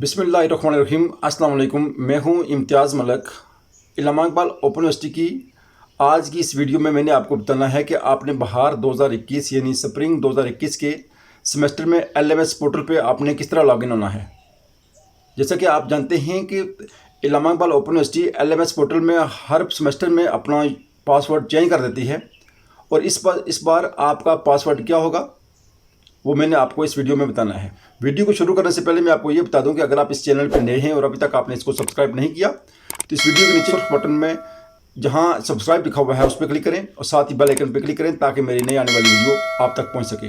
बिस्मिल्लाहिर्रहमानिर्रहीम। अस्सलाम वालेकुम। मैं हूं इम्तियाज़ मलक। इलामा इकबाल ओपन यूनिवर्सिटी की आज की इस वीडियो में मैंने आपको बताना है कि आपने बहार 2021 यानी स्प्रिंग 2021 के सेमेस्टर में LMS पोर्टल पे आपने किस तरह लॉगिन होना है। जैसा कि आप जानते हैं कि Allama Iqbal open university LMS portal में हर सेमेस्टर में अपना पासवर्ड चेंज कर देती है और इस बार आपका पासवर्ड क्या होगा वो मैंने आपको इस वीडियो में बताना है। वीडियो को शुरू करने से पहले मैं आपको ये बता दूं कि अगर आप इस चैनल पर नए हैं और अभी तक आपने इसको सब्सक्राइब नहीं किया तो इस वीडियो के नीचे बटन में जहां सब्सक्राइब लिखा हुआ है उस पर क्लिक करें और साथ ही बेल आइकन पर क्लिक करें ताकि मेरी नई आने वाली वीडियो आप तक पहुँच सके।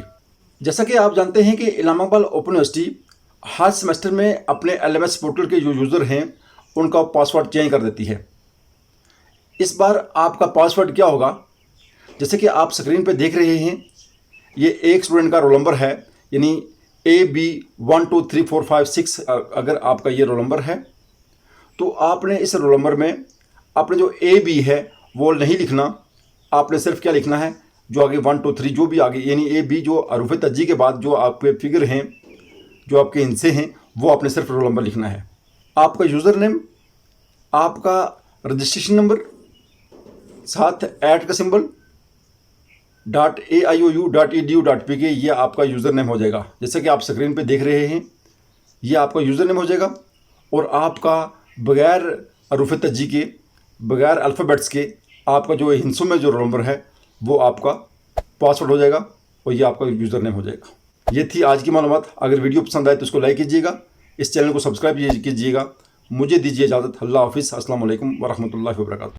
जैसा कि आप जानते हैं कि इलामा इकबाल ओपन यूनिवर्सिटी हर सेमेस्टर में अपने LMS पोर्टल के जो यूज़र हैं उनका पासवर्ड चेंज कर देती है। इस बार आपका पासवर्ड क्या होगा, जैसे कि आप स्क्रीन पर देख रहे हैं, ये एक स्टूडेंट का रोल नंबर है, यानी AB123456 अगर आपका ये रोल नंबर है तो आपने इस रोल नंबर में आपने जो AB है वो नहीं लिखना। आपने सिर्फ क्या लिखना है, जो आगे 1 2 3 जो भी आगे यानी AB जो हरूफ तज्जी के बाद जो आपके फिगर हैं, जो आपके हिस्से हैं, वो आपने सिर्फ रोल नंबर लिखना है। आपका यूज़र नेम, आपका रजिस्ट्रेशन नंबर, साथ ऐट का सिंबल, .aiou.edu.pk ये आपका यूज़र नेम हो जाएगा। जैसे कि आप स्क्रीन पे देख रहे हैं, ये आपका यूज़र नेम हो जाएगा और आपका बगैर हरूफ तज्जी के, बगैर अल्फ़ाबेट्स के आपका जो हिंसों में जो रोल नंबर है वो आपका पासवर्ड हो जाएगा और ये आपका यूज़र नेम हो जाएगा। ये थी आज की मालूमात। अगर वीडियो पसंद आए तो इसको लाइक कीजिएगा, इस चैनल को सब्सक्राइब कीजिएगा। मुझे दीजिए इजाज़त। अल्लाह हाफ़िज़। अस्सलाम वालेकुम व रहमतुल्लाहि व बरकातुहू।